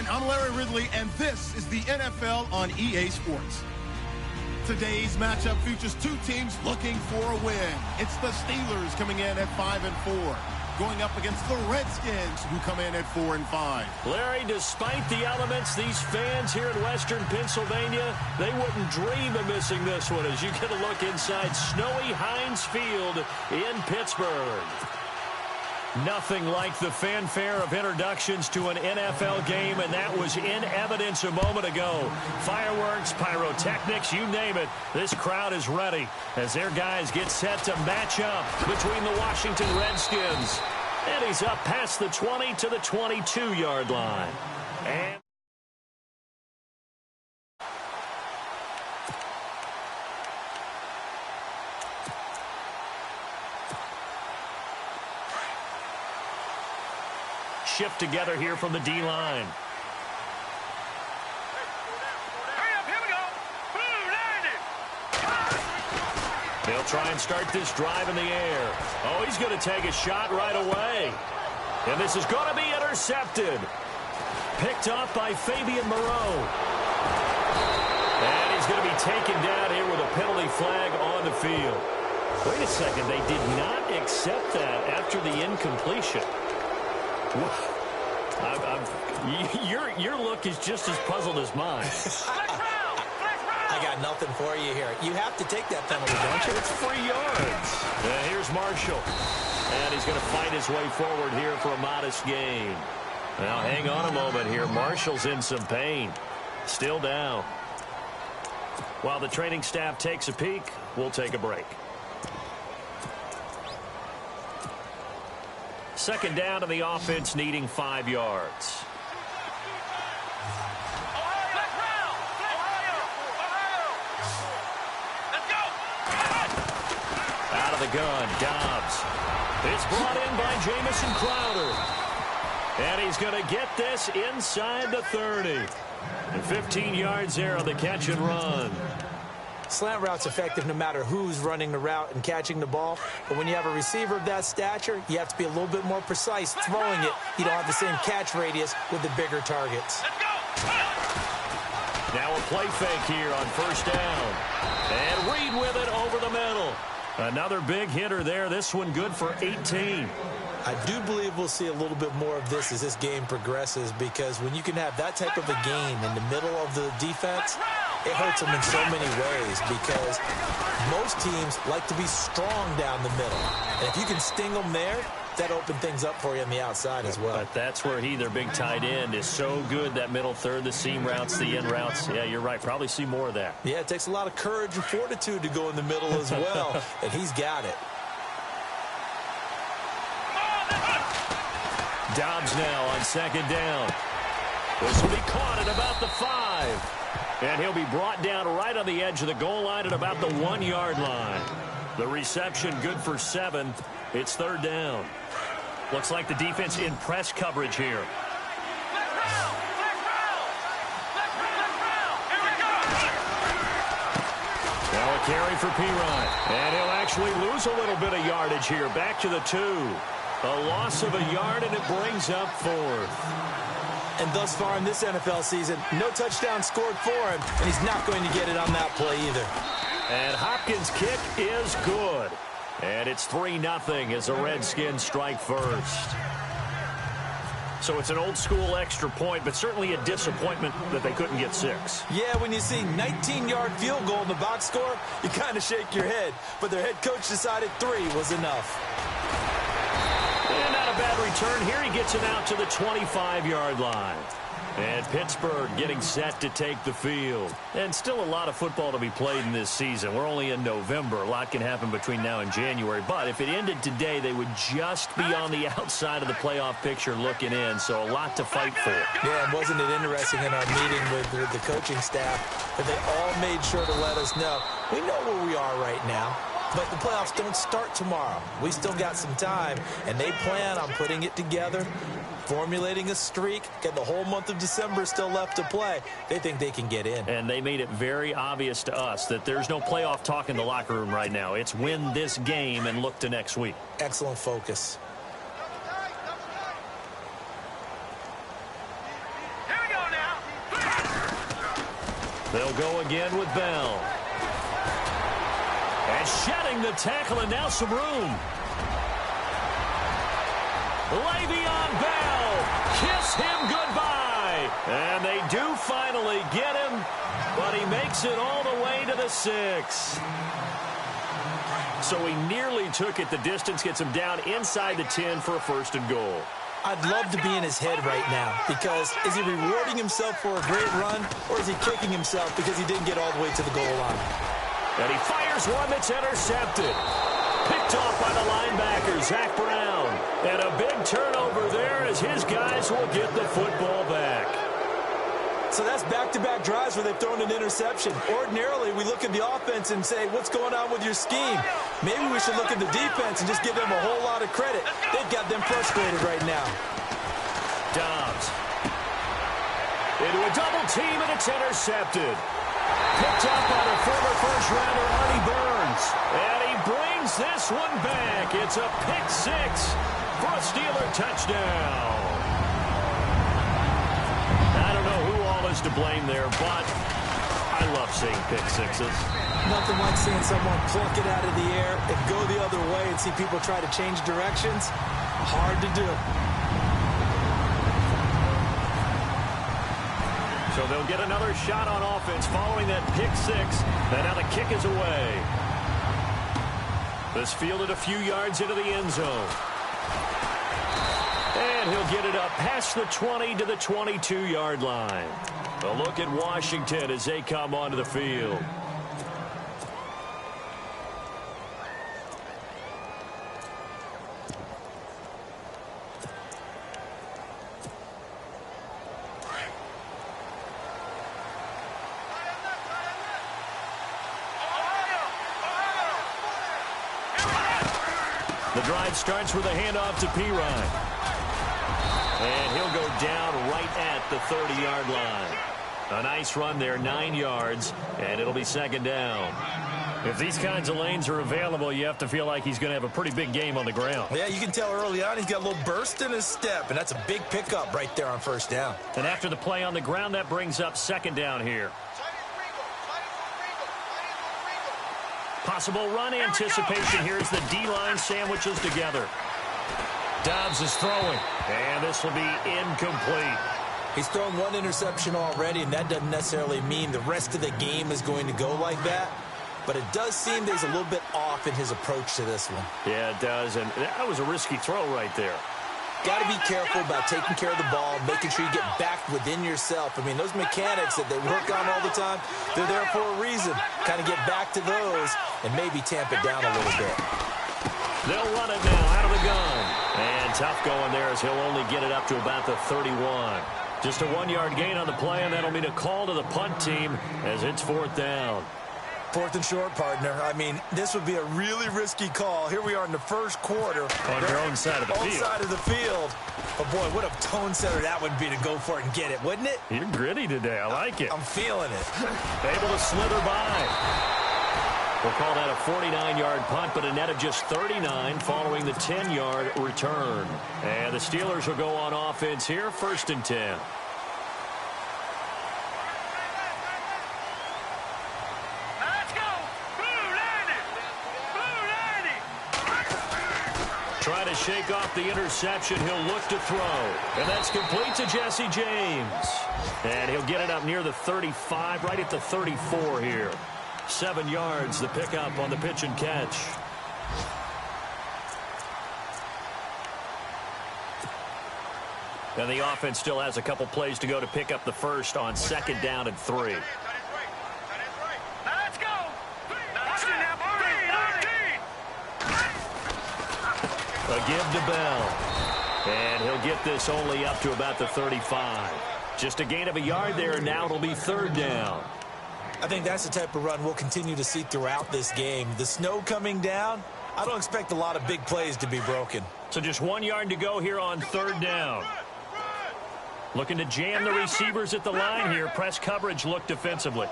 everyone. I'm Larry Ridley, and this is the NFL on EA Sports. Today's matchup features two teams looking for a win. It's the Steelers coming in at 5-4, going up against the Redskins, who come in at 4-5. Larry, despite the elements, these fans here in Western Pennsylvania, they wouldn't dream of missing this one as you get a look inside snowy Heinz Field in Pittsburgh. Nothing like the fanfare of introductions to an NFL game, and that was in evidence a moment ago. Fireworks, pyrotechnics, you name it. This crowd is ready as their guys get set to match up between the Washington Redskins. And he's up past the 20 to the 22-yard line. And shift together here from the D-line. They'll try and start this drive in the air. Oh, he's going to take a shot right away. And this is going to be intercepted. Picked up by Fabian Moreau. And he's going to be taken down here with a penalty flag on the field. Wait a second, they did not accept that after the incompletion. Your look is just as puzzled as mine. I got nothing for you here. You have to take that penalty, don't you? It's 3 yards. Here's Marshall. And he's going to fight his way forward here for a modest gain. Now, hang on a moment here. Marshall's in some pain. Still down. While the training staff takes a peek, we'll take a break. Second down to the offense, needing 5 yards. Out of the gun, Dobbs. It's brought in by Jamison Crowder. And he's going to get this inside the 30. And 15 yards there on the catch and run. Slant route's effective no matter who's running the route and catching the ball. But when you have a receiver of that stature, you have to be a little bit more precise throwing it. You don't have the same catch radius with the bigger targets. Now a play fake here on first down. And Reed with it over the middle. Another big hitter there. This one good for 18. I do believe we'll see a little bit more of this as this game progresses, because when you can have that type of a game in the middle of the defense, it hurts them in so many ways, because most teams like to be strong down the middle. And if you can sting them there, that opens things up for you on the outside as well. But that's where their big tight end, is so good, that middle third, the seam routes, the in routes. Yeah, you're right. Probably see more of that. Yeah, it takes a lot of courage and fortitude to go in the middle as well, and he's got it. Dobbs now on second down. This will be caught at about the 5. And he'll be brought down right on the edge of the goal line at about the 1 yard line. The reception good for 7. It's third down. Looks like the defense in press coverage here. Now a carry for Pirine. And he'll actually lose a little bit of yardage here. Back to the 2. A loss of a yard, and it brings up 4th. And thus far in this NFL season, no touchdown scored for him, and he's not going to get it on that play either. And Hopkins' kick is good. And it's 3-0 as the Redskins strike first. So it's an old-school extra point, but certainly a disappointment that they couldn't get 6. Yeah, when you see 19-yard field goal in the box score, you kind of shake your head. But their head coach decided 3 was enough. And not a bad return here. He gets it out to the 25-yard line. And Pittsburgh getting set to take the field. And still a lot of football to be played in this season. We're only in November. A lot can happen between now and January. But if it ended today, they would just be on the outside of the playoff picture looking in. So a lot to fight for. Yeah, and wasn't it interesting in our meeting with the coaching staff that they all made sure to let us know, we know where we are right now. But the playoffs don't start tomorrow. We still got some time, and they plan on putting it together, formulating a streak, get the whole month of December still left to play. They think they can get in. And they made it very obvious to us that there's no playoff talk in the locker room right now. It's win this game and look to next week. Excellent focus. Here we go. They'll go again with Bell. And shedding the tackle, and now some room. Le'Veon Bell, kiss him goodbye. And they do finally get him, but he makes it all the way to the 6. So he nearly took it the distance, gets him down inside the 10 for a 1st and goal. I'd love to be in his head right now, because is he rewarding himself for a great run, or is he kicking himself because he didn't get all the way to the goal line? And he fires one that's intercepted. Picked off by the linebacker, Zach Brown. And a big turnover there as his guys will get the football back. So that's back-to-back drives where they've thrown an interception. Ordinarily, we look at the offense and say, what's going on with your scheme? Maybe we should look at the defense and just give them a whole lot of credit. They've got them frustrated right now. Dobbs. Into a double team, and it's intercepted. Picked up by the former first-rounder, Artie Burns. And he brings this one back. It's a pick 6 for a Steeler touchdown. I don't know who all is to blame there, but I love seeing pick 6s. Nothing like seeing someone pluck it out of the air and go the other way and see people try to change directions. Hard to do. So they'll get another shot on offense following that pick 6. And now the kick is away. This fielded a few yards into the end zone. And he'll get it up past the 20 to the 22-yard line. A look at Washington as they come onto the field. The drive starts with a handoff to Pirine. And he'll go down right at the 30-yard line. A nice run there, 9 yards, and it'll be 2nd down. If these kinds of lanes are available, you have to feel like he's going to have a pretty big game on the ground. Yeah, you can tell early on he's got a little burst in his step, and that's a big pickup right there on 1st down. And after the play on the ground, that brings up 2nd down here. Possible run anticipation here as the D-line sandwiches together. Dobbs is throwing, and this will be incomplete. He's thrown one interception already, and that doesn't necessarily mean the rest of the game is going to go like that. But it does seem there's a little bit off in his approach to this one. Yeah, it does, and that was a risky throw right there. Got to be careful about taking care of the ball, making sure you get back within yourself. I mean, those mechanics that they work on all the time, they're there for a reason. Kind of get back to those and maybe tamp it down a little bit. They'll run it now out of the gun. And tough going there as he'll only get it up to about the 31. Just a 1-yard gain on the play, and that'll mean a call to the punt team as it's 4th down. 4th and short, partner. I mean, this would be a really risky call. Here we are in the 1st quarter. On your own side of the field. Own side of the field. But, boy, what a tone setter that would be to go for it and get it, wouldn't it? You're gritty today. I like it. I'm feeling it. Able to slither by. We'll call that a 49-yard punt, but a net of just 39 following the 10-yard return. And the Steelers will go on offense here, 1st and 10. Trying to shake off the interception. He'll look to throw. And that's complete to Jesse James. And he'll get it up near the 35, right at the 34 here. 7 yards, the pickup on the pitch and catch. And the offense still has a couple plays to go to pick up the first on 2nd down and 3. A give to Bell. And he'll get this only up to about the 35. Just a gain of a yard there, and now it'll be 3rd down. I think that's the type of run we'll continue to see throughout this game. The snow coming down, I don't expect a lot of big plays to be broken. So just 1 yard to go here on 3rd down. Looking to jam the receivers at the line here. Press coverage look defensively.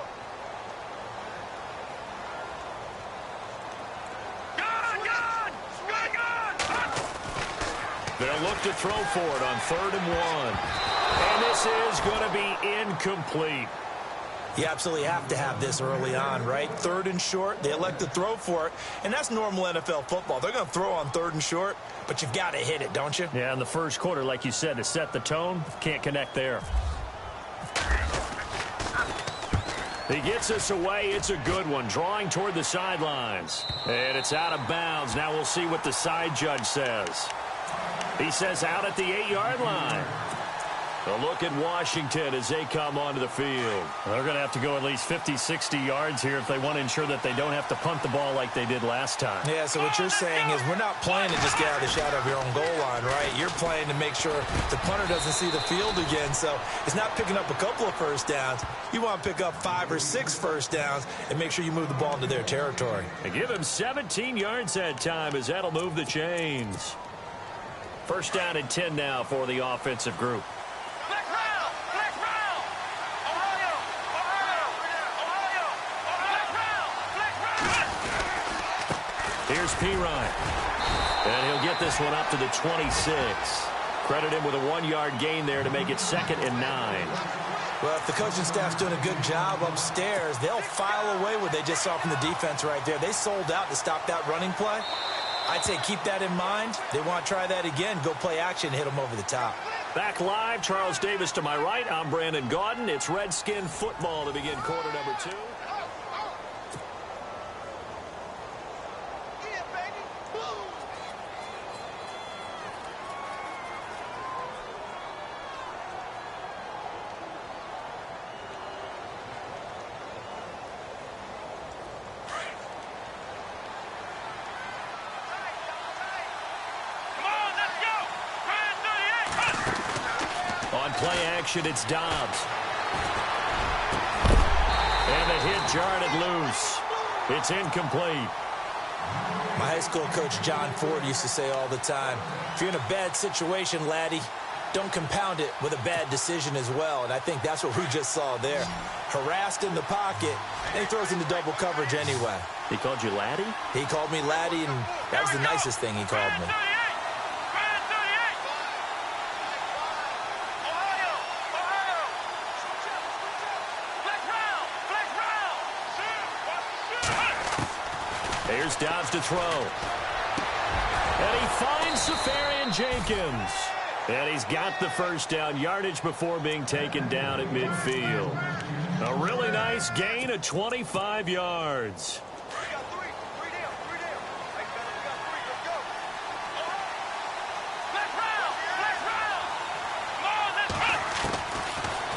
They'll look to throw for it on 3rd and 1. And this is going to be incomplete. You absolutely have to have this early on, right? 3rd and short, they elect to throw for it, and that's normal NFL football. They're going to throw on 3rd and short, but you've got to hit it, don't you? Yeah, in the first quarter, like you said, to set the tone, can't connect there. He gets us away. It's a good one, drawing toward the sidelines. And it's out of bounds. Now we'll see what the side judge says. He says out at the 8-yard line. A look at Washington as they come onto the field. They're going to have to go at least 50, 60 yards here if they want to ensure that they don't have to punt the ball like they did last time. Yeah, so what you're saying is we're not playing to just get out of the shadow of your own goal line, right? You're playing to make sure the punter doesn't see the field again. So it's not picking up a couple of first downs. You want to pick up 5 or 6 first downs and make sure you move the ball into their territory. And give him 17 yards that time as that'll move the chains. First down and 10 now for the offensive group. Here's Pirine. And he'll get this one up to the 26. Credit him with a 1-yard gain there to make it 2nd and 9. Well, if the coaching staff's doing a good job upstairs, they'll file away what they just saw from the defense right there. They sold out to stop that running play. I'd say keep that in mind. They want to try that again. Go play action, hit them over the top. Back live, Charles Davis to my right. I'm Brandon Gaudin. It's Redskin football to begin quarter number 2. Play action, it's Dobbs. And the hit jarred it loose. It's incomplete. My high school coach John Ford used to say all the time, if you're in a bad situation, laddie, don't compound it with a bad decision as well. And I think that's what we just saw there. Harassed in the pocket, and he throws into double coverage anyway. He called you laddie? He called me laddie, and that was the nicest thing he called me. Here's Dobbs to throw. And he finds Safarian Jenkins. And he's got the first down yardage before being taken down at midfield. A really nice gain of 25 yards.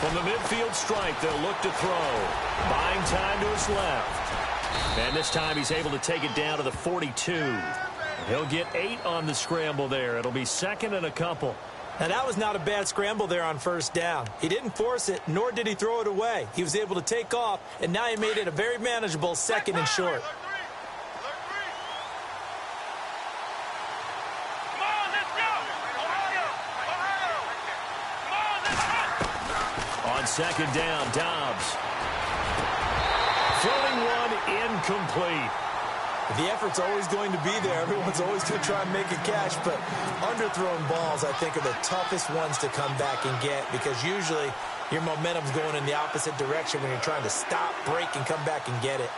From the midfield strike, they'll look to throw. Buying time to his left. And this time he's able to take it down to the 42. He'll get 8 on the scramble there. It'll be 2nd and a couple. Now, that was not a bad scramble there on first down. He didn't force it, nor did he throw it away. He was able to take off, and now he made it a very manageable 2nd and short. On 2nd down, Dobbs. Throwing one incomplete. The effort's always going to be there. Everyone's always going to try and make a catch, but underthrown balls, I think, are the toughest ones to come back and get because usually your momentum's going in the opposite direction when you're trying to stop, break, and come back and get it.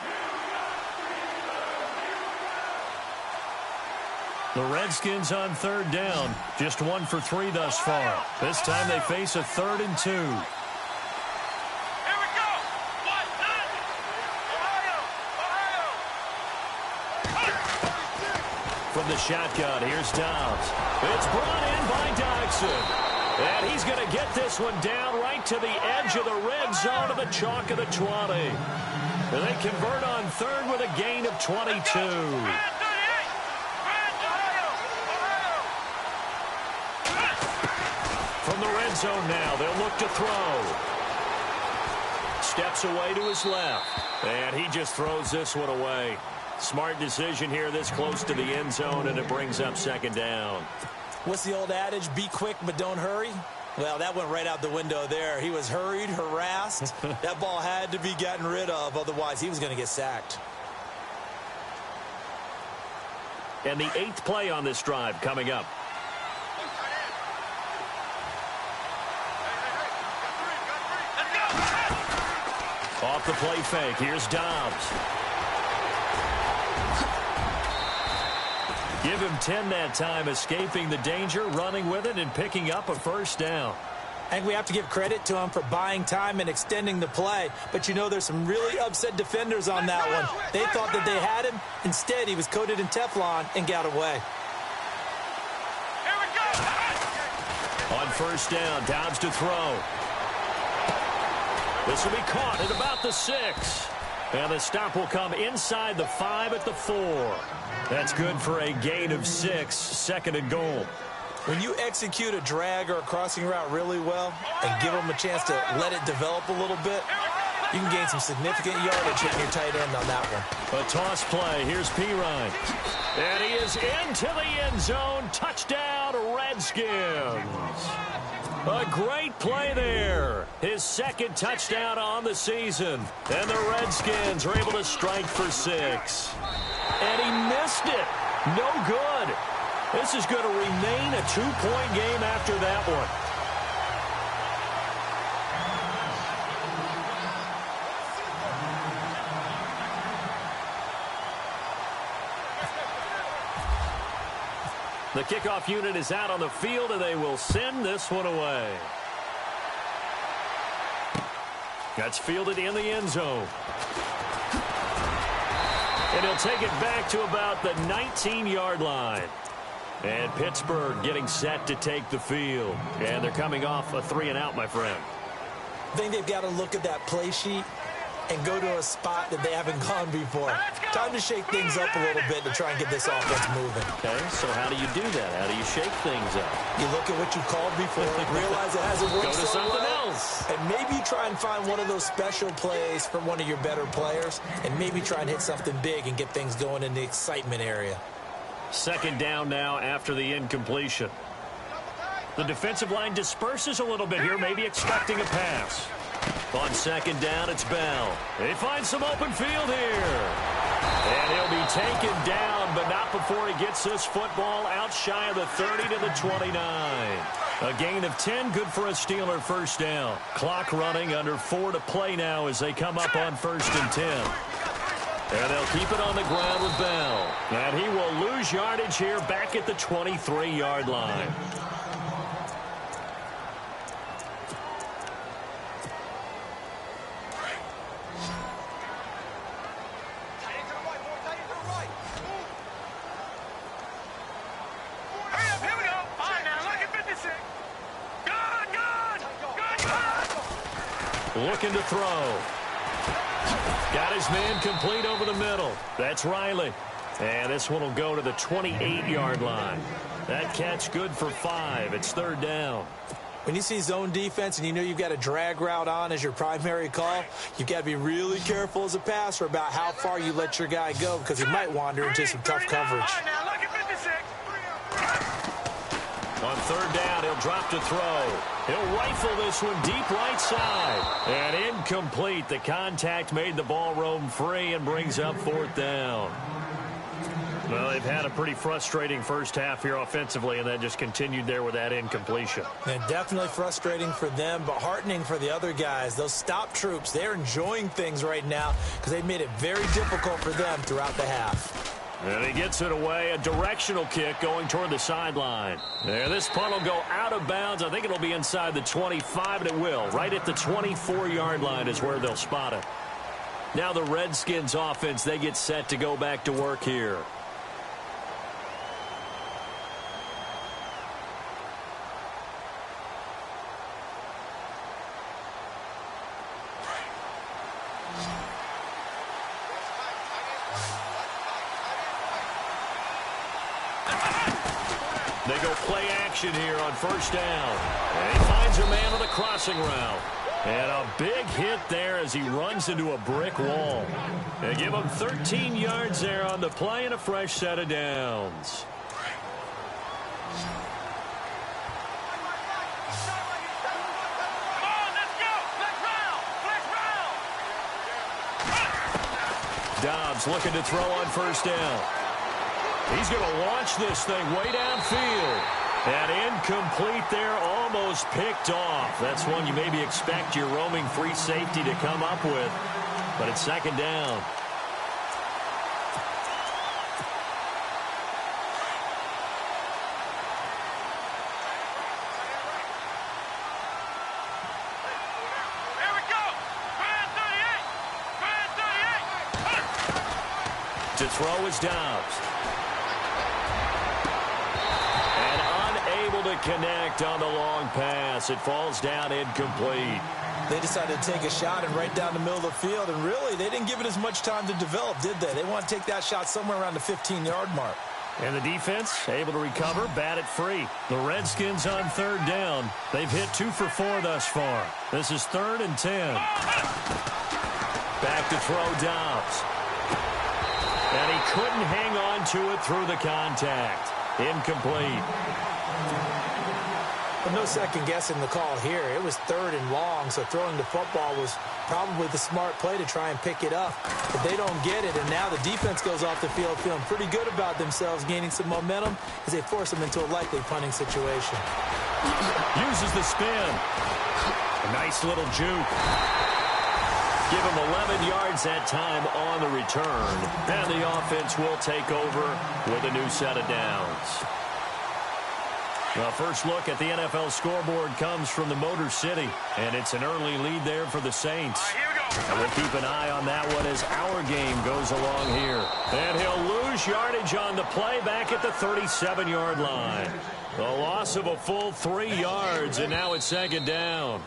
The Redskins on 3rd down. Just 1 for 3 thus far. This time they face a 3rd and 2. From the shotgun, here's Dobbs. It's brought in by Dodson. And he's going to get this one down right to the edge of the red zone of the chalk of the 20. And they convert on 3rd with a gain of 22. From the red zone now, they'll look to throw. Steps away to his left. And he just throws this one away. Smart decision here this close to the end zone, and it brings up 2nd down. What's the old adage? Be quick, but don't hurry. Well, that went right out the window there. He was hurried, harassed. That ball had to be gotten rid of. Otherwise, he was going to get sacked. And the 8th play on this drive coming up. Off the play fake, here's Dobbs. Give him 10 that time, escaping the danger, running with it, and picking up a first down. I think we have to give credit to him for buying time and extending the play. But, you know, there's some really upset defenders on that one. They thought that they had him. Instead, he was coated in Teflon and got away. Here we go. On first down, Dobbs to throw. This will be caught at about the 6. And the stop will come inside the 5 at the 4. That's good for a gain of 6, second and goal. When you execute a drag or a crossing route really well and give them a chance to let it develop a little bit, you can gain some significant yardage hitting your tight end on that one. A toss play. Here's Pirine. And he is into the end zone. Touchdown, Redskins. A great play there. His second touchdown on the season. And the Redskins are able to strike for 6. And he missed it. No good. This is going to remain a 2-point game after that one. The kickoff unit is out on the field, and they will send this one away. That's fielded in the end zone. And he'll take it back to about the 19-yard line. And Pittsburgh getting set to take the field. And they're coming off a 3-and-out, my friend. I think they've got to look at that play sheet and go to a spot that they haven't gone before. Time to shake things up a little bit to try and get this offense moving. Okay, so how do you do that? How do you shake things up? You look at what you called before, realize it hasn't worked Go to so something well, else. and maybe try and find one of those special plays from one of your better players, and maybe try and hit something big and get things going in the excitement area. Second down now after the incompletion. The defensive line disperses a little bit here, maybe expecting a pass. On second down, it's Bell. He finds some open field here. And he'll be taken down, but not before he gets this football out shy of the 30 to the 29. A gain of 10, good for a Steeler first down. Clock running, under 4 to play now as they come up on 1st and 10. And they'll keep it on the ground with Bell. And he will lose yardage here back at the 23-yard line. Looking to throw. Got his man complete over the middle. That's Riley. And this one will go to the 28-yard line. That catch good for 5. It's 3rd down. When you see zone defense and you know you've got a drag route on as your primary call, you've got to be really careful as a passer about how far you let your guy go because he might wander into some tough coverage. On 3rd down, he'll drop to throw. He'll rifle this one deep right side. And incomplete. The contact made the ball roam free and brings up 4th down. Well, they've had a pretty frustrating first half here offensively, and then just continued there with that incompletion. And definitely frustrating for them, but heartening for the other guys. Those stop troops, they're enjoying things right now because they've made it very difficult for them throughout the half. And he gets it away, a directional kick going toward the sideline. And this punt will go out of bounds. I think it'll be inside the 25, and it will. Right at the 24-yard line is where they'll spot it. Now the Redskins offense, they get set to go back to work here. They go play action here on 1st down. And he finds a man on the crossing route. And a big hit there as he runs into a brick wall. They give him 13 yards there on the play and a fresh set of downs. Dobbs looking to throw on 1st down. He's going to launch this thing way downfield. And incomplete there, almost picked off. That's one you maybe expect your roaming free safety to come up with. But it's second down. To throw is Dobbs. And unable to connect on the long pass. It falls down incomplete. They decided to take a shot and right down the middle of the field, and really, they didn't give it as much time to develop, did they? They want to take that shot somewhere around the 15-yard mark. And the defense able to recover, bat it free. The Redskins on third down. They've hit 2 for 4 thus far. This is 3rd and 10. Back to throw Dobbs. And he couldn't hang on to it through the contact. Incomplete. But no second guessing the call here. It was 3rd and long, so throwing the football was probably the smart play to try and pick it up. But they don't get it, and now the defense goes off the field feeling pretty good about themselves, gaining some momentum as they force them into a likely punting situation. Uses the spin. A nice little juke. Give him 11 yards that time on the return. And the offense will take over with a new set of downs. The first look at the NFL scoreboard comes from the Motor City. And it's an early lead there for the Saints. And we'll keep an eye on that one as our game goes along here. And he'll lose yardage on the play back at the 37-yard line. The loss of a full 3 yards, and now it's second down.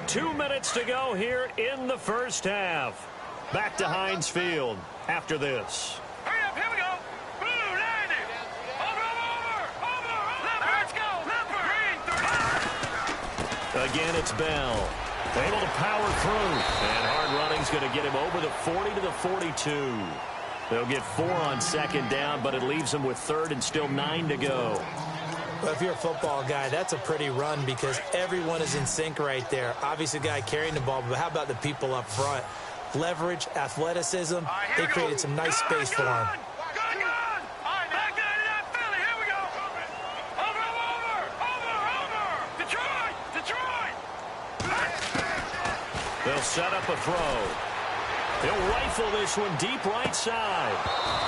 Two minutes to go here in the first half. Back to Heinz Field after this. Hurry up, here we go. Blue 90. Over. Let's go. Green 30. Again, it's Bell. Able to power through. And hard running's going to get him over the 40 to the 42. They'll get 4 on second down, but it leaves them with 3rd and still 9 to go. Well, if you're a football guy, that's a pretty run because everyone is in sync right there. Obviously, the guy carrying the ball, but how about the people up front? Leverage, athleticism, they created some nice space for him. All right, back into that Philly. Here we go. Over. Detroit. They'll set up a throw. He'll rifle this one deep right side.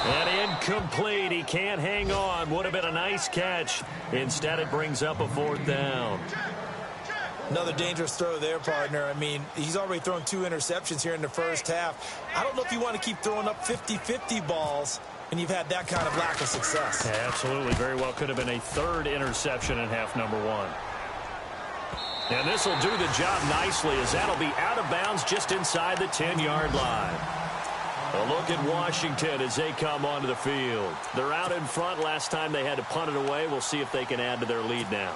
And incomplete. He can't hang on. Would have been a nice catch. Instead, it brings up a 4th down. Another dangerous throw there, partner. I mean, he's already thrown 2 interceptions here in the first half. I don't know if you want to keep throwing up 50-50 balls when you've had that kind of lack of success. Yeah, absolutely. Very well could have been a 3rd interception in half number 1. And this will do the job nicely as that'll be out of bounds just inside the 10-yard line. A look at Washington as they come onto the field. They're out in front. Last time they had to punt it away. We'll see if they can add to their lead now.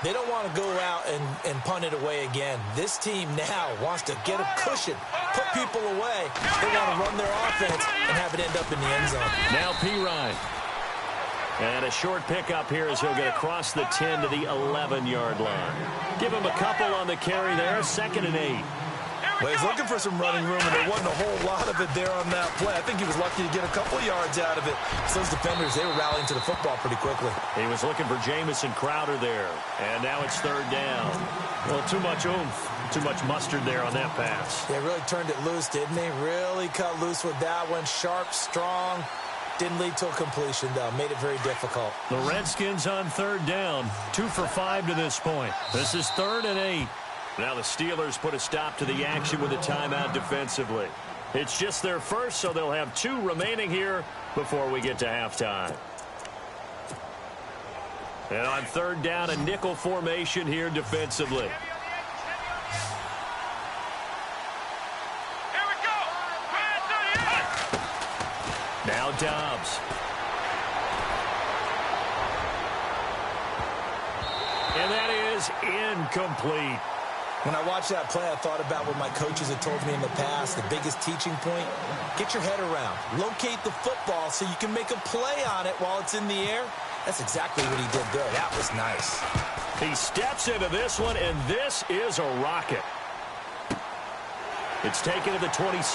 They don't want to go out and punt it away again. This team now wants to get a cushion, put people away. They want to run their offense and have it end up in the end zone. Now Pirine. And a short pickup here as he'll get across the 10 to the 11-yard line. Give him a couple on the carry there. 2nd and 8. Well, he's looking for some running room, and there wasn't a whole lot of it there on that play. I think he was lucky to get a couple yards out of it. So those defenders, they were rallying to the football pretty quickly. He was looking for Jamison Crowder there. And now it's 3rd down. Well, too much oomph, too much mustard there on that pass. They really turned it loose, didn't they? Really cut loose with that one. Sharp, strong. Didn't lead to a completion, though. Made it very difficult. The Redskins on 3rd down. 2 for 5 to this point. This is 3rd and 8. Now the Steelers put a stop to the action with a timeout defensively. It's just their first, so they'll have 2 remaining here before we get to halftime. And on 3rd down, a nickel formation here defensively. Here we go. Now Dobbs. And that is incomplete. When I watched that play, I thought about what my coaches had told me in the past. The biggest teaching point, get your head around. Locate the football so you can make a play on it while it's in the air. That's exactly what he did there. That was nice. He steps into this one, and this is a rocket. It's taken to the 26.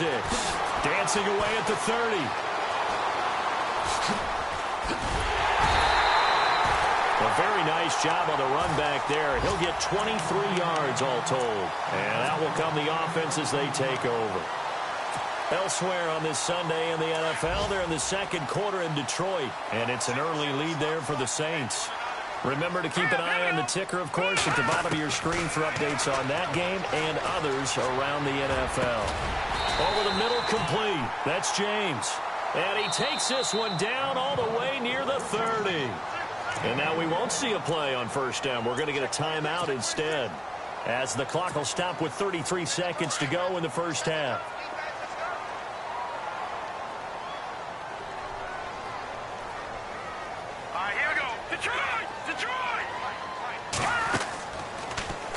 Dancing away at the 30. A very nice job on the run back there. He'll get 23 yards all told. And that will come the offense as they take over. Elsewhere on this Sunday in the NFL, they're in the second quarter in Detroit. And it's an early lead there for the Saints. Remember to keep an eye on the ticker, of course, at the bottom of your screen for updates on that game and others around the NFL. Over the middle, complete. That's James. And he takes this one down all the way near the 30. And now we won't see a play on first down. We're going to get a timeout instead, as the clock will stop with 33 seconds to go in the first half.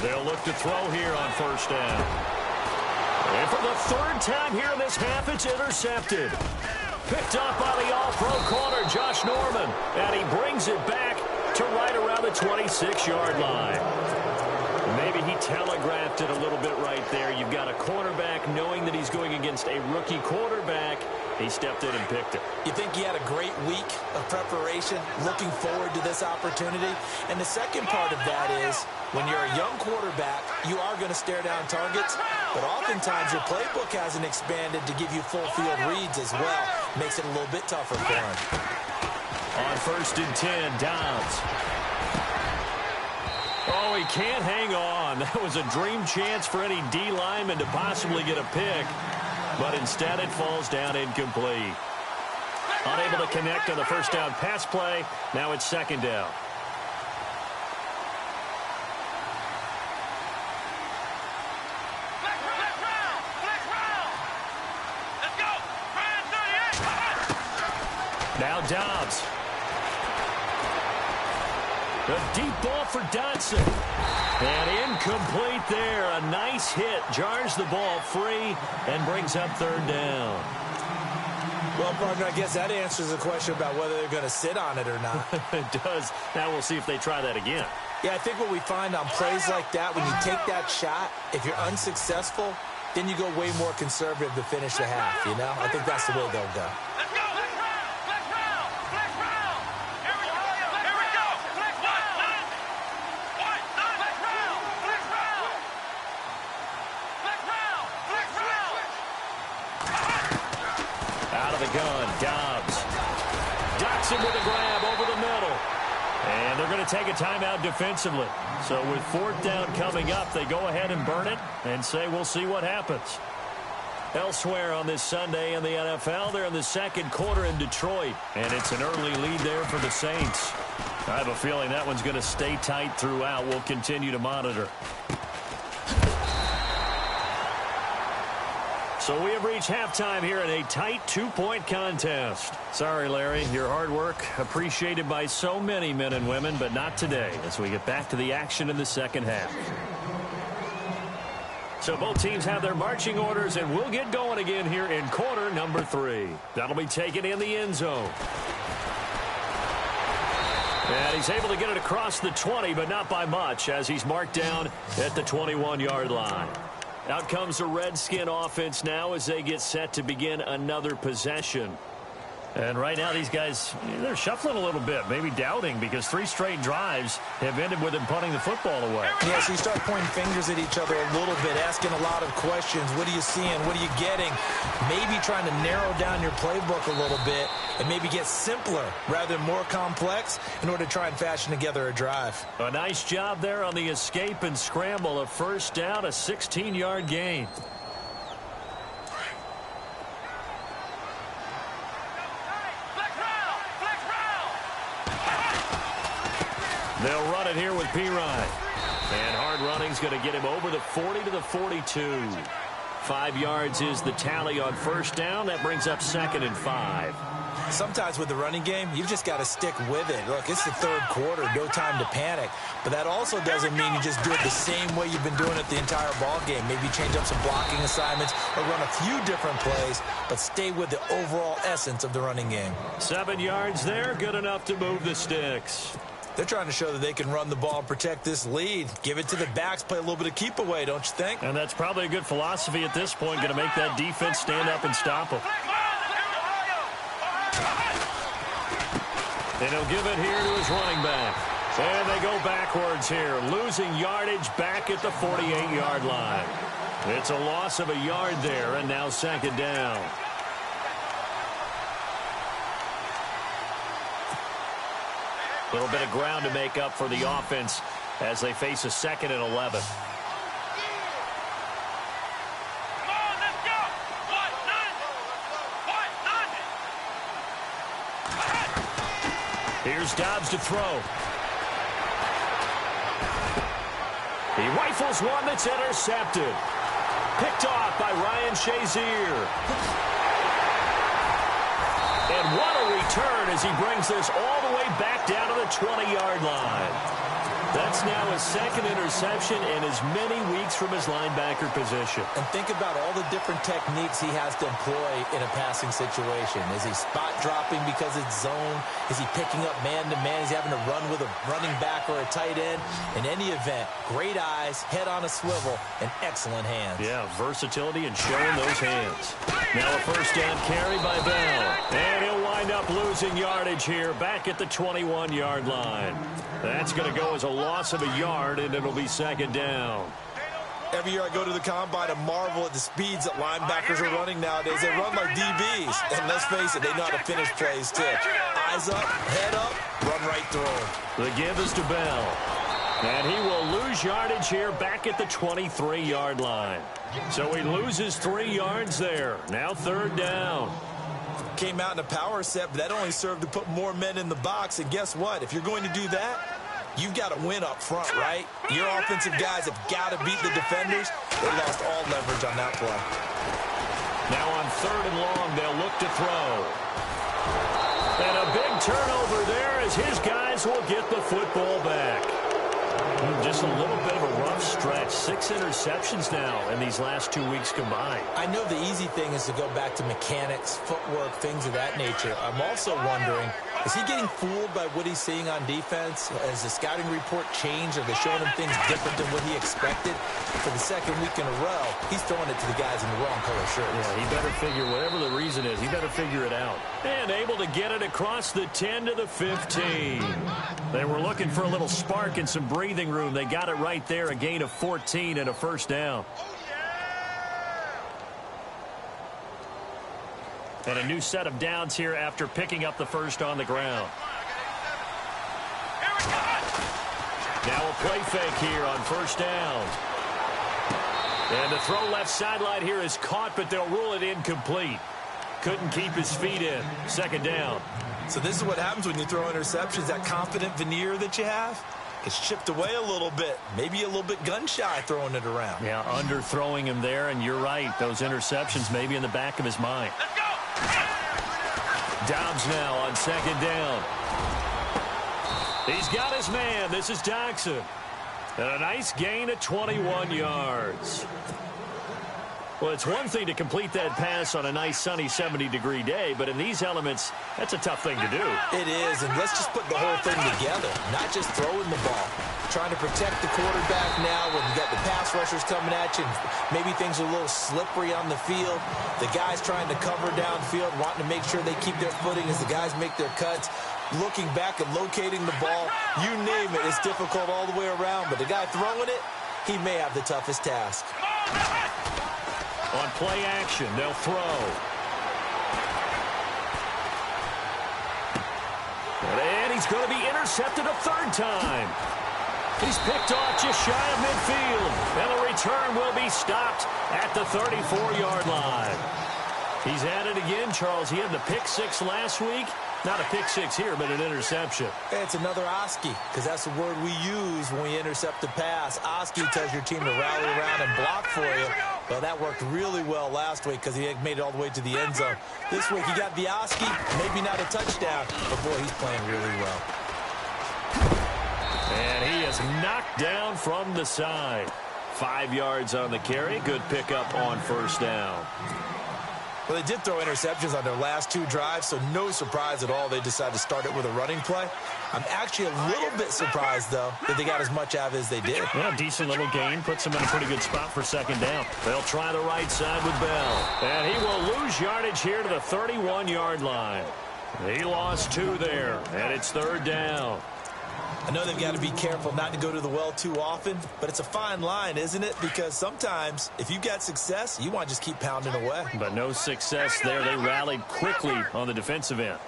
They'll look to throw here on first down. And for the third time here in this half, it's intercepted. Picked up by the all-pro corner, Josh Norman. And he brings it back to right around the 26-yard line. Maybe he telegraphed it a little bit right there. You've got a quarterback knowing that he's going against a rookie quarterback. He stepped in and picked it. You think he had a great week of preparation, looking forward to this opportunity? And the second part of that is, when you're a young quarterback, you are going to stare down targets, but oftentimes your playbook hasn't expanded to give you full field reads as well. Makes it a little bit tougher for him. On 1st and 10, Dobbs. Oh, he can't hang on. That was a dream chance for any D lineman to possibly get a pick. But instead it falls down incomplete. Unable to connect on the first down pass play. Now it's second down. Now Dobbs. A deep ball for Dotson. And incomplete there. A nice hit. Jars the ball free and brings up third down. Well, partner, I guess that answers the question about whether they're going to sit on it or not. It does. Now we'll see if they try that again. Yeah, I think what we find on plays like that, when you take that shot, if you're unsuccessful, then you go way more conservative to finish the half, you know? I think that's the way they'll go. Dobbs. Dotson with a grab over the middle. And they're going to take a timeout defensively. So with fourth down coming up, they go ahead and burn it and say we'll see what happens. Elsewhere on this Sunday in the NFL, they're in the second quarter in Detroit. And it's an early lead there for the Saints. I have a feeling that one's going to stay tight throughout. We'll continue to monitor. So we have reached halftime here in a tight two-point contest. Sorry, Larry, your hard work appreciated by so many men and women, but not today as we get back to the action in the second half. So both teams have their marching orders, and we'll get going again here in quarter number 3. That'll be taken in the end zone. And he's able to get it across the 20, but not by much, as he's marked down at the 21-yard line. Out comes the Redskin offense now as they get set to begin another possession. And right now these guys, they're shuffling a little bit, maybe doubting, because 3 straight drives have ended with them punting the football away. Yeah, so you start pointing fingers at each other a little bit, asking a lot of questions. What are you seeing? What are you getting? Maybe trying to narrow down your playbook a little bit and maybe get simpler rather than more complex in order to try and fashion together a drive. A nice job there on the escape and scramble. A first down, a 16-yard gain. They'll run it here with P. Ryan. And hard running's going to get him over the 40 to the 42. 5 yards is the tally on first down. That brings up 2nd and 5. Sometimes with the running game, you've just got to stick with it. Look, it's the third quarter, no time to panic. But that also doesn't mean you just do it the same way you've been doing it the entire ball game. Maybe change up some blocking assignments or run a few different plays, but stay with the overall essence of the running game. 7 yards there, good enough to move the sticks. They're trying to show that they can run the ball and protect this lead. Give it to the backs, play a little bit of keep away, don't you think? And that's probably a good philosophy at this point, going to make that defense stand up and stop them. And he'll give it here to his running back. And they go backwards here, losing yardage back at the 48-yard line. It's a loss of a yard there, and now second down. A little bit of ground to make up for the offense as they face a 2nd and 11. Here's Dobbs to throw. He rifles one that's intercepted. Picked off by Ryan Shazier. And what a return as he brings this all the way back down to the 20-yard line. That's now his 2nd interception in as many weeks from his linebacker position. And think about all the different techniques he has to employ in a passing situation. Is he spot dropping because it's zone? Is he picking up man-to-man? Is he having to run with a running back or a tight end? In any event, great eyes, head on a swivel, and excellent hands. Yeah, versatility and showing those hands. Now a first down carry by Bell. And he'll wind up losing yardage here back at the 21-yard line. That's going to go as a loss of a yard, and it'll be second down. Every year I go to the combine and marvel at the speeds that linebackers are running nowadays. They run like DBs. And let's face it, they know how to finish plays too. Eyes up, head up, run right through them. The give is to Bell. And he will lose yardage here back at the 23-yard line. So he loses 3 yards there. Now third down. Came out in a power set, but that only served to put more men in the box. And guess what? If you're going to do that, you've got to win up front, right? Your offensive guys have got to beat the defenders. They lost all leverage on that play. Now on 3rd and long, they'll look to throw. And a big turnover there as his guys will get the football back. Just a little bit of a rough stretch. 6 interceptions now in these last 2 weeks combined. I know the easy thing is to go back to mechanics, footwork, things of that nature. I'm also wondering, is he getting fooled by what he's seeing on defense? Has the scouting report changed? Are they showing him things different than what he expected? For the 2nd week in a row, he's throwing it to the guys in the wrong color shirts. Yeah, he better figure, whatever the reason is, he better figure it out. And able to get it across the 10 to the 15. They were looking for a little spark and some breathing room. They got it right there, a gain of 14 and a first down. And a new set of downs here after picking up the first on the ground. Now a play fake here on first down. And the throw left sideline here is caught, but they'll rule it incomplete. Couldn't keep his feet in. Second down. So this is what happens when you throw interceptions. That confident veneer that you have gets chipped away a little bit. Maybe a little bit gun-shy throwing it around. Yeah, underthrowing him there, and you're right. Those interceptions may be in the back of his mind. Let's go! Dobbs now on second down. He's got his man. This is Jackson. And a nice gain of 21 yards. Well, it's one thing to complete that pass on a nice sunny 70-degree day, but in these elements, that's a tough thing to do. It is, and let's just put the whole thing together, not just throwing the ball. Trying to protect the quarterback now when you got the pass rushers coming at you. Maybe things are a little slippery on the field. The guys trying to cover downfield, wanting to make sure they keep their footing as the guys make their cuts. Looking back and locating the ball, you name it, it's difficult all the way around. But the guy throwing it, he may have the toughest task. On play action, they'll throw. And he's going to be intercepted a 3rd time. He's picked off just shy of midfield. And the return will be stopped at the 34-yard line. He's at it again, Charles. He had the pick 6 last week. Not a pick 6 here, but an interception. It's another Oski, because that's the word we use when we intercept a pass. Oski tells your team to rally around and block for you. Well, that worked really well last week because he made it all the way to the end zone. This week, he got the Oski, maybe not a touchdown, but boy, he's playing really well. And he is knocked down from the side. 5 yards on the carry. Good pickup on first down. Well, they did throw interceptions on their last 2 drives, so no surprise at all they decided to start it with a running play. I'm actually a little bit surprised, though, that they got as much out of it as they did. Yeah, decent little gain. Puts them in a pretty good spot for second down. They'll try the right side with Bell. And he will lose yardage here to the 31-yard line. He lost 2 there, and it's 3rd down. I know they've got to be careful not to go to the well too often, but it's a fine line, isn't it? Because sometimes if you got success, you want to just keep pounding away. But no success there. They rallied quickly on the defensive end.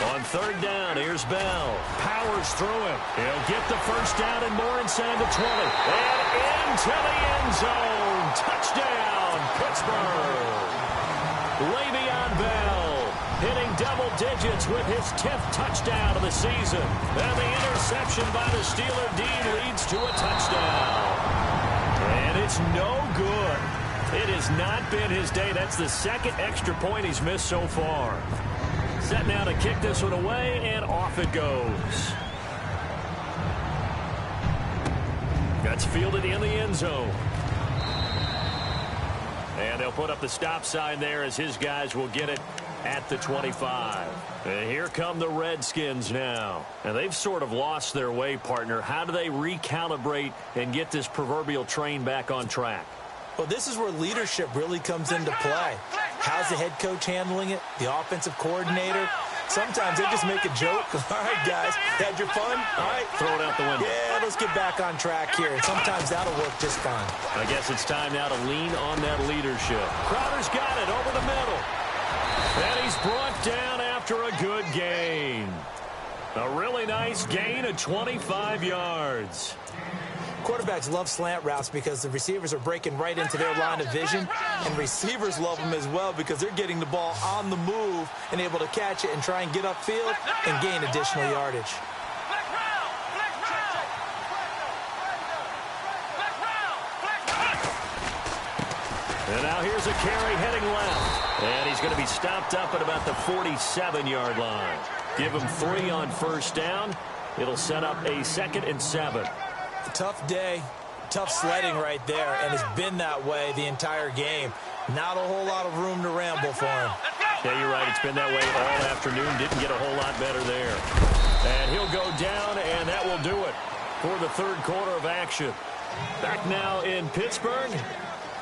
On third down, here's Bell. Powers through him. He'll get the first down and more inside the 20. And into the end zone. Touchdown, Pittsburgh. Le'Veon Bell hitting double digits with his 10th touchdown of the season. And the interception by the Steeler D leads to a touchdown. And it's no good. It has not been his day. That's the second extra point he's missed so far. Set now to kick this one away, and off it goes. That's fielded in the end zone. And they'll put up the stop sign there as his guys will get it at the 25. And here come the Redskins now. And they've sort of lost their way, partner. How do they recalibrate and get this proverbial train back on track? Well, this is where leadership really comes into play. How's the head coach handling it? The offensive coordinator? Sometimes they just make a joke. All right, guys, had your fun? All right. Throw it out the window. Yeah, let's get back on track here. And sometimes that'll work just fine. I guess it's time now to lean on that leadership. Crowder's got it over the middle. And he's brought down after a good gain. A really nice gain of 25 yards. Quarterbacks love slant routes because the receivers are breaking right into their line of vision, and receivers love them as well because they're getting the ball on the move and able to catch it and try and get upfield and gain additional yardage. And now here's a carry heading left. And he's going to be stopped up at about the 47-yard line. Give him 3 on first down. It'll set up a 2nd and 7. Tough day, tough sledding right there, and it's been that way the entire game. Not a whole lot of room to ramble for him. Yeah, you're right. It's been that way all afternoon. Didn't get a whole lot better there. And he'll go down, and that will do it for the third quarter of action. Back now in Pittsburgh.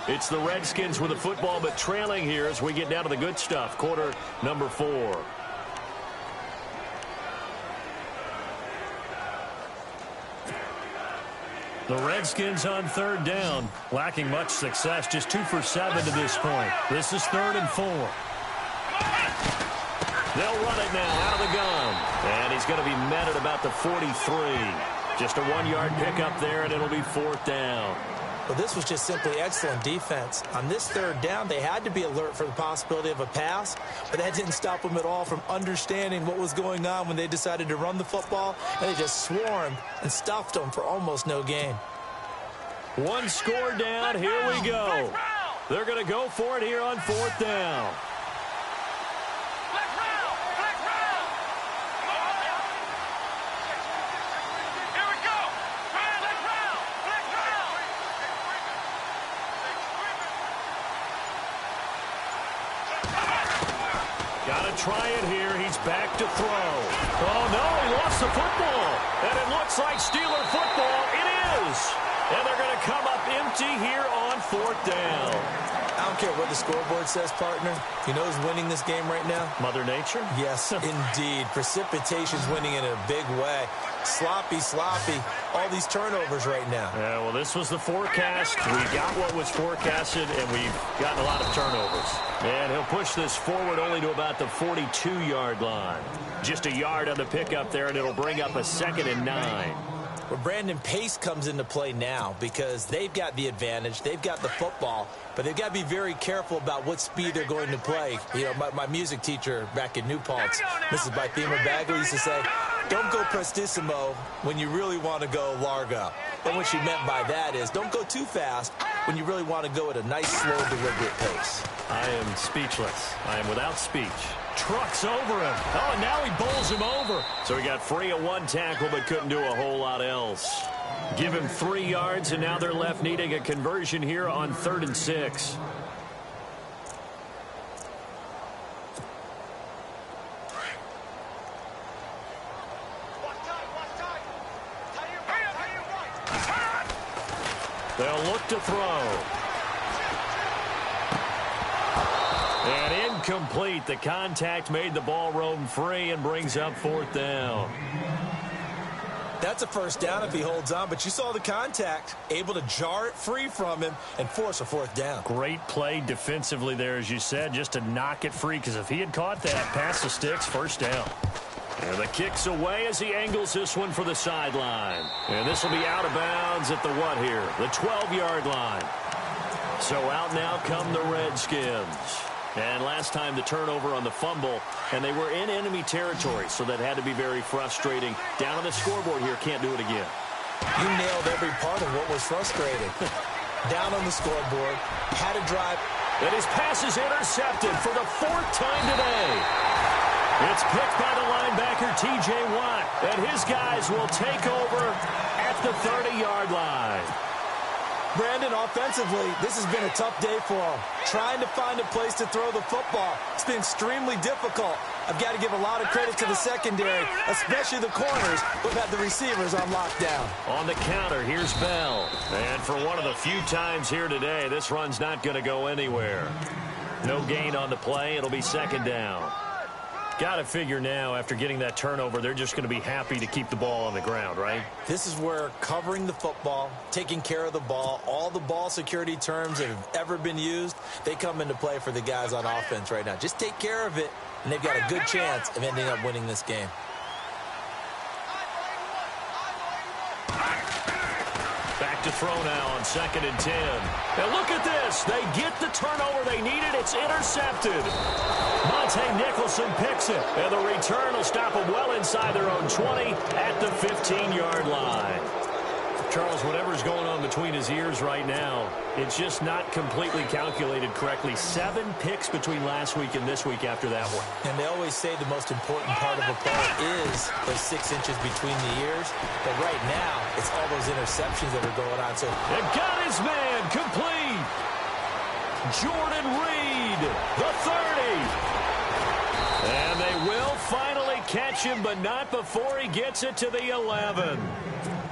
It's the Redskins with the football, but trailing here as we get down to the good stuff. Quarter number 4. The Redskins on third down, lacking much success, just 2 for 7 to this point. This is 3rd and 4. They'll run it now out of the gun. And he's going to be met at about the 43. Just a 1-yard pickup there, and it'll be 4th down. Well, this was just simply excellent defense. On this third down, they had to be alert for the possibility of a pass, but that didn't stop them at all from understanding what was going on when they decided to run the football, and they just swarmed and stuffed them for almost no gain. 1 score down. Here we go. They're going to go for it here on 4th down. Try it here. He's back to throw. Oh, no, he lost the football. And it looks like Steeler football. It is. And they're going to come up empty here on 4th down. I don't care what the scoreboard says, partner. You know who's winning this game right now? Mother Nature? Yes, indeed. Precipitation's winning in a big way. Sloppy, all these turnovers right now. Yeah, well, this was the forecast. We got what was forecasted, and we've gotten a lot of turnovers. And he'll push this forward only to about the 42-yard line. Just a yard on the pickup there, and it'll bring up a 2nd and 9. Well, Brandon, pace comes into play now because they've got the advantage. They've got the football, but they've got to be very careful about what speed they're going to play. You know, my music teacher back in New Paltz, Mrs. Bythema Bagley, used to say, don't go prestissimo when you really want to go largo. And what she meant by that is don't go too fast when you really want to go at a nice, slow, deliberate pace. I am speechless. I am without speech. Trucks over him. Oh, and now he bowls him over. So he got free of 1 tackle but couldn't do a whole lot else. Give him 3 yards, and now they're left needing a conversion here on 3rd and 6. They'll look to throw. incomplete. The contact made the ball roam free and brings up 4th down. That's a first down if he holds on, but you saw the contact, able to jar it free from him and force a 4th down. Great play defensively there, as you said, just to knock it free, because if he had caught that, past the sticks, 1st down. And the kick's away as he angles this one for the sideline. And this will be out of bounds at the what here? The 12-yard line. So out now come the Redskins. And last time the turnover on the fumble, and they were in enemy territory, so that had to be very frustrating. Down on the scoreboard here, can't do it again. You nailed every part of what was frustrating. Down on the scoreboard, had a drive. And his pass is intercepted for the 4th time today. It's picked by the linebacker, T.J. Watt, and his guys will take over at the 30-yard line. Brandon, offensively, this has been a tough day for him. Trying to find a place to throw the football. It's been extremely difficult. I've got to give a lot of credit to the secondary, especially the corners, who've had the receivers on lockdown. On the counter, here's Bell. And for one of the few times here today, this run's not going to go anywhere. No gain on the play. It'll be 2nd down. Got to figure now, after getting that turnover, they're just going to be happy to keep the ball on the ground, right? This is where covering the football, taking care of the ball, all the ball security terms that have ever been used, they come into play for the guys on offense right now. Just take care of it, and they've got a good chance of ending up winning this game. Back to throw now on 2nd and 10. Now look at this. They get the turnover they needed. It's intercepted. Monte Nicholson picks it. And the return will stop them well inside their own 20 at the 15-yard line. Charles, whatever's going on between his ears right now, it's just not completely calculated correctly. 7 picks between last week and this week after that one. And they always say the most important part of a play is those 6 inches between the ears. But right now, it's all those interceptions that are going on. So and got his man complete. Jordan Reed, the 30. And they will finally catch him, but not before he gets it to the 11.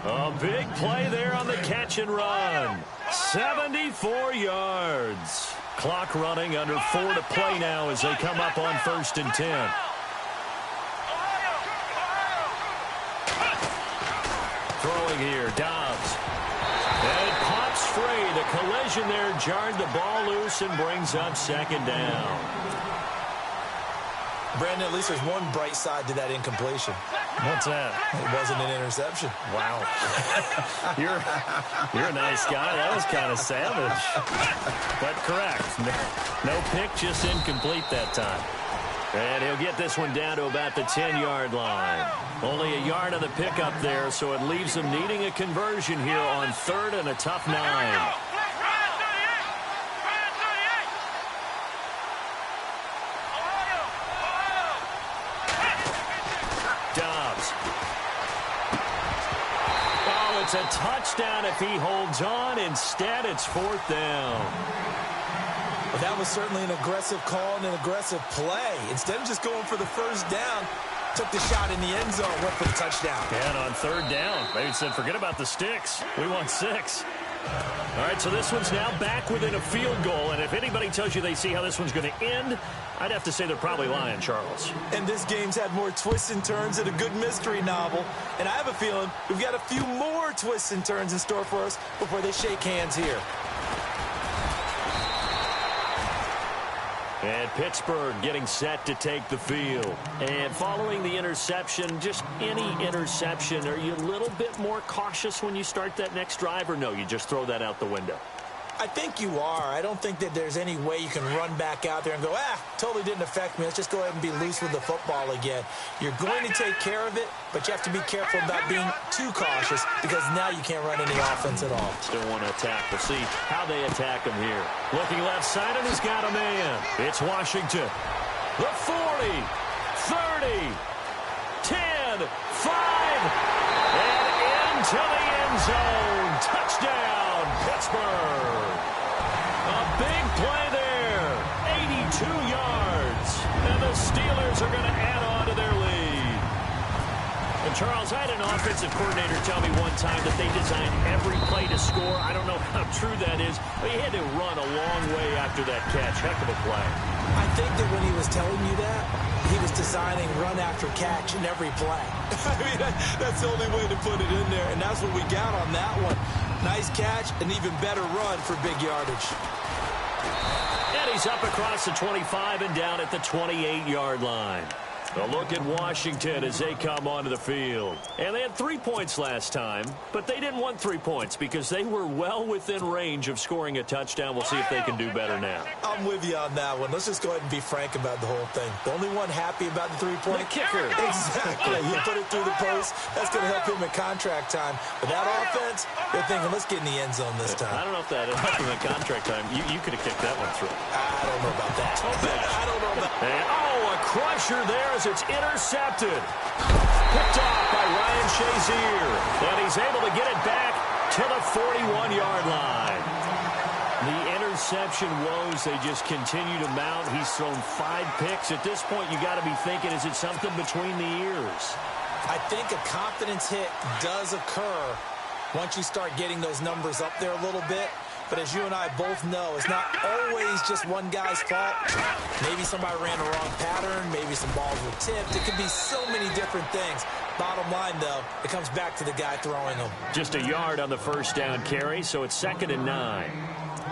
A big play there on the catch and run. 74 yards. Clock running, under 4 to play now as they come up on 1st and 10. Throwing here, Dobbs. And it pops free. The collision there jarred the ball loose and brings up 2nd down. Brandon, at least there's one bright side to that incompletion. What's that? It wasn't an interception. Wow. You're a nice guy. That was kind of savage. But correct. No pick, just incomplete that time. And he'll get this one down to about the 10-yard line. Only a yard of the pickup there, so it leaves them needing a conversion here on 3rd and a tough 9. Dobbs. Oh, it's a touchdown if he holds on. Instead, it's 4th down. Well, that was certainly an aggressive call and an aggressive play. Instead of just going for the 1st down, took the shot in the end zone, went for the touchdown. And on 3rd down, they said, forget about the sticks. We want 6. All right, so this one's now back within a field goal, and if anybody tells you they see how this one's going to end, I'd have to say they're probably lying, Charles. And this game's had more twists and turns than a good mystery novel, and I have a feeling we've got a few more twists and turns in store for us before they shake hands here. And Pittsburgh getting set to take the field. And following the interception, just any interception, are you a little bit more cautious when you start that next drive, or no, you just throw that out the window? I think you are. I don't think that there's any way you can run back out there and go, totally didn't affect me. Let's just go ahead and be loose with the football again. You're going to take care of it, but you have to be careful about being too cautious because now you can't run any offense at all. Still want to attack. We'll see how they attack him here. Looking left side, and he's got a man. It's Washington. The 40, 30, 10, 5, and into the end zone. Touchdown, Pittsburgh. A big play there. 82 yards. And the Steelers are going to add on to their lead. And Charles, I had an offensive coordinator tell me one time that they designed every play to score. I don't know how true that is, but he had to run a long way after that catch. Heck of a play. I think that when he was telling you that, he was designing run after catch in every play. I mean, that's the only way to put it in there, and that's what we got on that one. Nice catch, an even better run for big yardage. And he's up across the 25 and down at the 28-yard line. A look at Washington as they come onto the field. And they had 3 points last time, but they didn't want 3 points because they were well within range of scoring a touchdown. We'll see if they can do better now. I'm with you on that one. Let's just go ahead and be frank about the whole thing. The only one happy about the three-point kicker. Exactly. He put it through the post. That's going to help him in contract time. But that offense, they're thinking, let's get in the end zone this time. I don't know if that helped him in contract time. You could have kicked that one through. I don't know about that. I don't know about that. And, a crusher there as it's intercepted. Picked off by Ryan Shazier. And he's able to get it back to the 41-yard line. The interception woes, they just continue to mount. He's thrown 5 picks. At this point, you got to be thinking, is it something between the ears? I think a confidence hit does occur once you start getting those numbers up there a little bit. But as you and I both know, it's not always just one guy's fault. Maybe somebody ran the wrong pattern. Maybe some balls were tipped. It could be so many different things. Bottom line, though, it comes back to the guy throwing them. Just a yard on the first down carry, so it's 2nd and 9.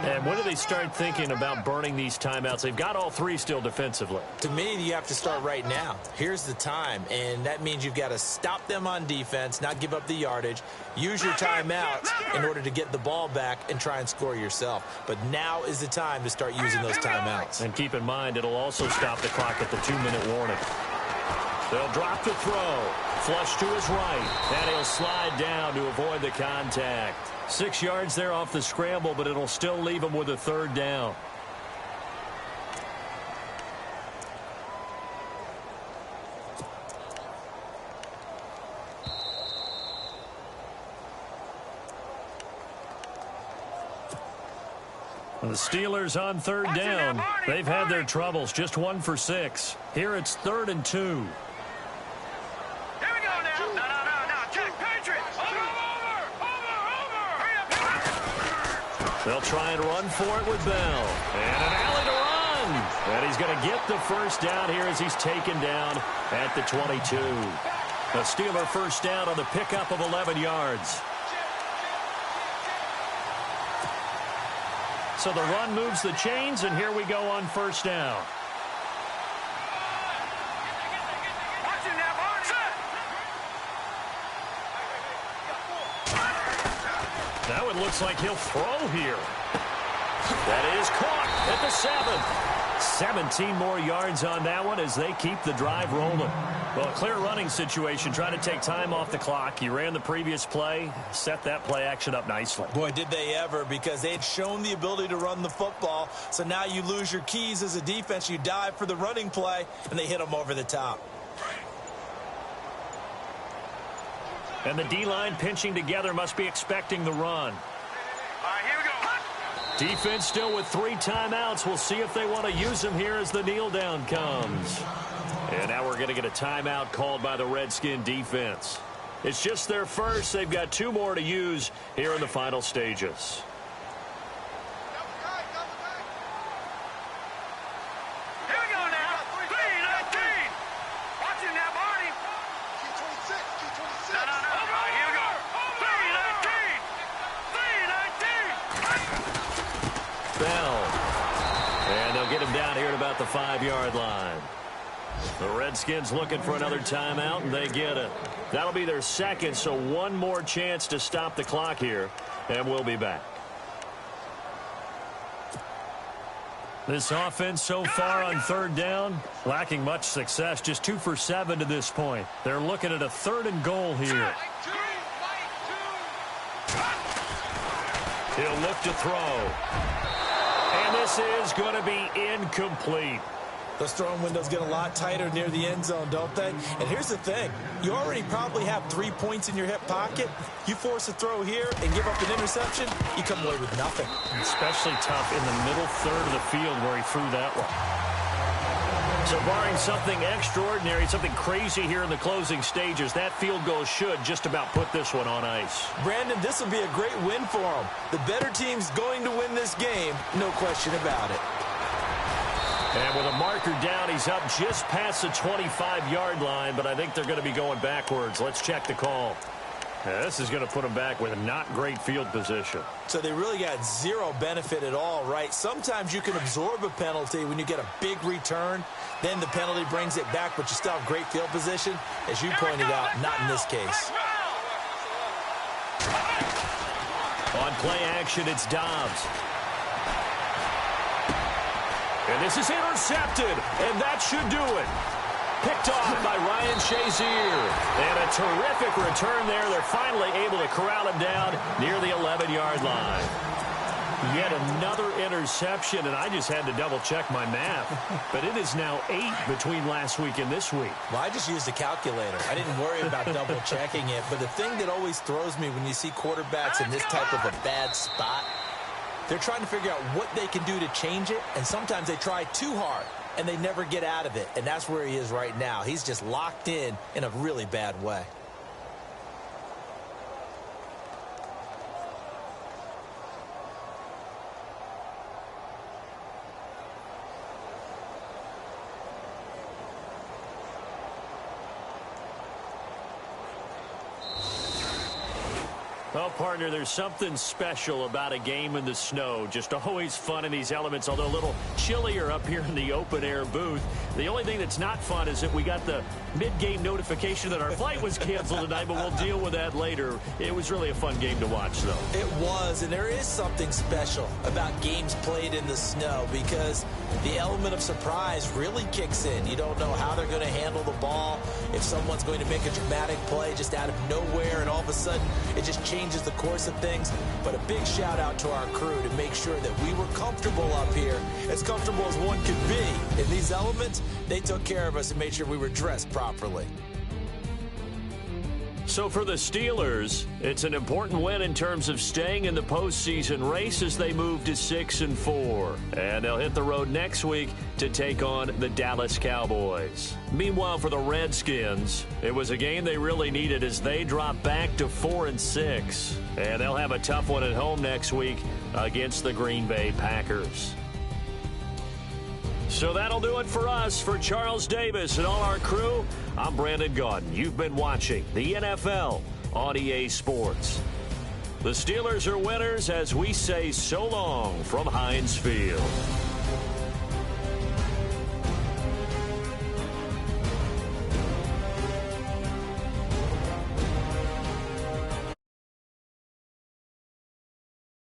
And when do they start thinking about burning these timeouts? They've got all 3 still defensively. To me, you have to start right now. Here's the time, and that means you've got to stop them on defense, not give up the yardage, use your timeouts in order to get the ball back and try and score yourself. But now is the time to start using those timeouts. And keep in mind, it'll also stop the clock at the 2-minute warning. They'll drop the throw. Flush to his right. And he'll slide down to avoid the contact. 6 yards there off the scramble, but it'll still leave him with a 3rd down. The Steelers on 3rd down. They've had their troubles. Just 1 for 6. Here it's 3rd and 2. They'll try and run for it with Bell. And an alley to run. And he's going to get the first down here as he's taken down at the 22. A Steeler first down on the pickup of 11 yards. So the run moves the chains, and here we go on first down. Now it looks like he'll throw here. That is caught at the 7. 17 more yards on that one as they keep the drive rolling. Well, a clear running situation, trying to take time off the clock. He ran the previous play, set that play action up nicely. Boy, did they ever, because they had shown the ability to run the football. So now you lose your keys as a defense. You dive for the running play, and they hit them over the top. And the D-line pinching together, must be expecting the run. All right, here we go. Defense still with 3 timeouts. We'll see if they want to use them here as the kneel down comes. And now we're going to get a timeout called by the Redskin defense. It's just their first. They've got 2 more to use here in the final stages. The 5-yard line. The Redskins looking for another timeout, and they get it. That'll be their 2nd, so 1 more chance to stop the clock here, and we'll be back. This offense so far on 3rd down, lacking much success, just 2 for 7 to this point. They're looking at a 3rd and goal here. He'll look to throw. And this is going to be incomplete. Those throwing windows get a lot tighter near the end zone, don't they? And here's the thing. You already probably have 3 points in your hip pocket. You force a throw here and give up an interception, you come away with nothing. Especially tough in the middle third of the field where he threw that one. So barring something extraordinary, something crazy here in the closing stages, that field goal should just about put this one on ice. Brandon, this will be a great win for them. The better team's going to win this game, no question about it. And with a marker down, he's up just past the 25-yard line, but I think they're going to be going backwards. Let's check the call. Yeah, this is going to put them back with a not great field position. So they really got zero benefit at all, right? Sometimes you can absorb a penalty when you get a big return. Then the penalty brings it back, but you still have great field position. As you pointed out, not in this case. On play action, it's Dobbs. And this is intercepted, and that should do it. Picked off by Ryan Shazier. And a terrific return there. They're finally able to corral him down near the 11-yard line. Yet another interception, and I just had to double-check my math. But it is now 8 between last week and this week. Well, I just used a calculator. I didn't worry about double-checking it. But the thing that always throws me when you see quarterbacks in this type of a bad spot, they're trying to figure out what they can do to change it, and sometimes they try too hard, and they never get out of it. And that's where he is right now. He's just locked in a really bad way. Well, partner, there's something special about a game in the snow. Just always fun in these elements, although a little chillier up here in the open-air booth. The only thing that's not fun is that we got the mid-game notification that our flight was canceled tonight, but we'll deal with that later. It was really a fun game to watch, though. It was, and there is something special about games played in the snow because the element of surprise really kicks in. You don't know how they're going to handle the ball, if someone's going to make a dramatic play just out of nowhere, and all of a sudden it just changes the course of things. But a big shout out to our crew to make sure that we were comfortable up here, as comfortable as one could be. In these elements, they took care of us and made sure we were dressed properly. So for the Steelers, it's an important win in terms of staying in the postseason race as they move to 6-4. And they'll hit the road next week to take on the Dallas Cowboys. Meanwhile, for the Redskins, it was a game they really needed as they drop back to 4-6. And they'll have a tough one at home next week against the Green Bay Packers. So that'll do it for us. For Charles Davis and all our crew, I'm Brandon Gaudin. You've been watching the NFL on EA Sports. The Steelers are winners as we say so long from Heinz Field.